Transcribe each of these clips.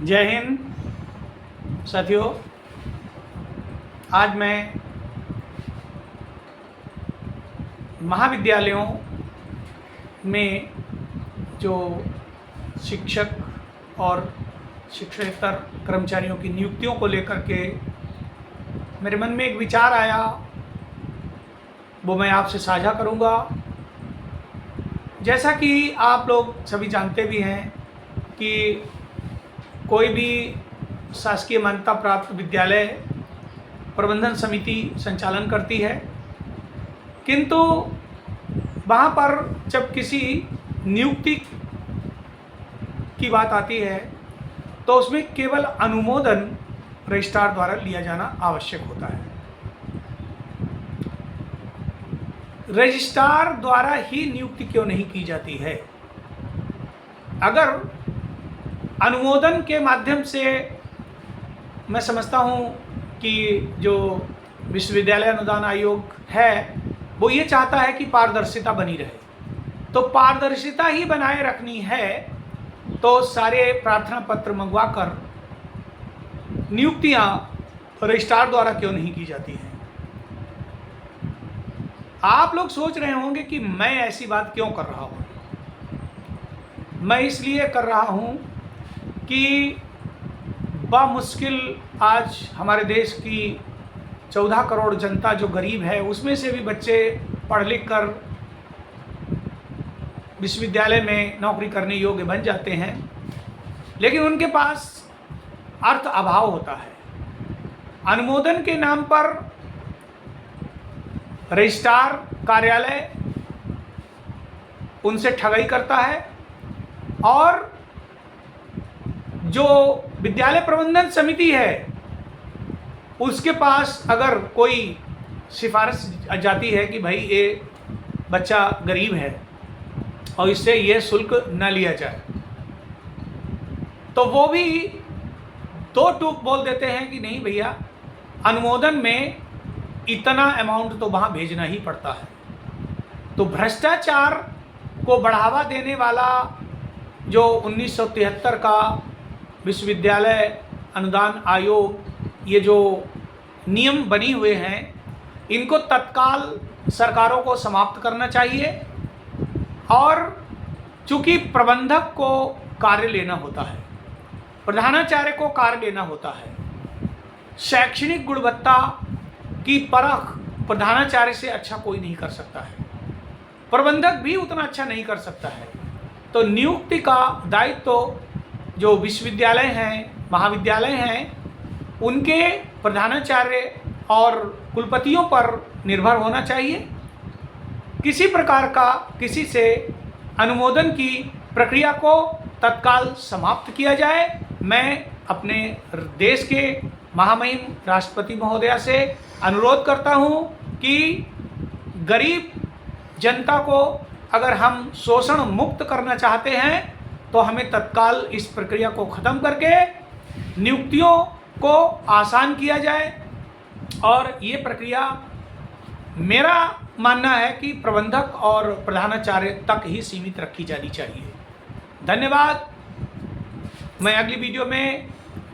जय हिंद साथियों। आज मैं महाविद्यालयों में जो शिक्षक और शिक्षकेतर कर्मचारियों की नियुक्तियों को लेकर के मेरे मन में एक विचार आया, वो मैं आपसे साझा करूंगा। जैसा कि आप लोग सभी जानते भी हैं कि कोई भी शासकीय मान्यता प्राप्त विद्यालय प्रबंधन समिति संचालन करती है, किंतु वहाँ पर जब किसी नियुक्ति की बात आती है तो उसमें केवल अनुमोदन रजिस्ट्रार द्वारा लिया जाना आवश्यक होता है। रजिस्ट्रार द्वारा ही नियुक्ति क्यों नहीं की जाती है? अगर अनुमोदन के माध्यम से मैं समझता हूँ कि जो विश्वविद्यालय अनुदान आयोग है वो ये चाहता है कि पारदर्शिता बनी रहे, तो पारदर्शिता ही बनाए रखनी है तो सारे प्रार्थना पत्र मंगवाकर नियुक्तियां रजिस्ट्रार द्वारा क्यों नहीं की जाती हैं? आप लोग सोच रहे होंगे कि मैं ऐसी बात क्यों कर रहा हूं। मैं इसलिए कर रहा हूं कि बामुश्किल आज हमारे देश की 14 करोड़ जनता जो गरीब है, उसमें से भी बच्चे पढ़ लिख कर विश्वविद्यालय में नौकरी करने योग्य बन जाते हैं, लेकिन उनके पास अर्थ अभाव होता है। अनुमोदन के नाम पर रजिस्ट्रार कार्यालय उनसे ठगाई करता है और जो विद्यालय प्रबंधन समिति है उसके पास अगर कोई सिफारिश जाती है कि भाई ये बच्चा गरीब है और इससे ये शुल्क न लिया जाए, तो वो भी दो टूक बोल देते हैं कि नहीं भैया, अनुमोदन में इतना अमाउंट तो वहाँ भेजना ही पड़ता है। तो भ्रष्टाचार को बढ़ावा देने वाला जो 1973 का विश्वविद्यालय अनुदान आयोग, ये जो नियम बनी हुए हैं, इनको तत्काल सरकारों को समाप्त करना चाहिए। और चूंकि प्रबंधक को कार्य लेना होता है, प्रधानाचार्य को कार्य लेना होता है, शैक्षणिक गुणवत्ता की परख प्रधानाचार्य से अच्छा कोई नहीं कर सकता है, प्रबंधक भी उतना अच्छा नहीं कर सकता है। तो नियुक्ति का दायित्व तो जो विश्वविद्यालय हैं, महाविद्यालय हैं, उनके प्रधानाचार्य और कुलपतियों पर निर्भर होना चाहिए। किसी प्रकार का किसी से अनुमोदन की प्रक्रिया को तत्काल समाप्त किया जाए। मैं अपने देश के महामहिम राष्ट्रपति महोदया से अनुरोध करता हूं कि गरीब जनता को अगर हम शोषण मुक्त करना चाहते हैं तो हमें तत्काल इस प्रक्रिया को ख़त्म करके नियुक्तियों को आसान किया जाए। और ये प्रक्रिया मेरा मानना है कि प्रबंधक और प्रधानाचार्य तक ही सीमित रखी जानी चाहिए। धन्यवाद। मैं अगली वीडियो में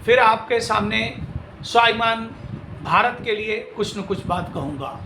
फिर आपके सामने स्वाभिमान भारत के लिए कुछ न कुछ बात कहूँगा।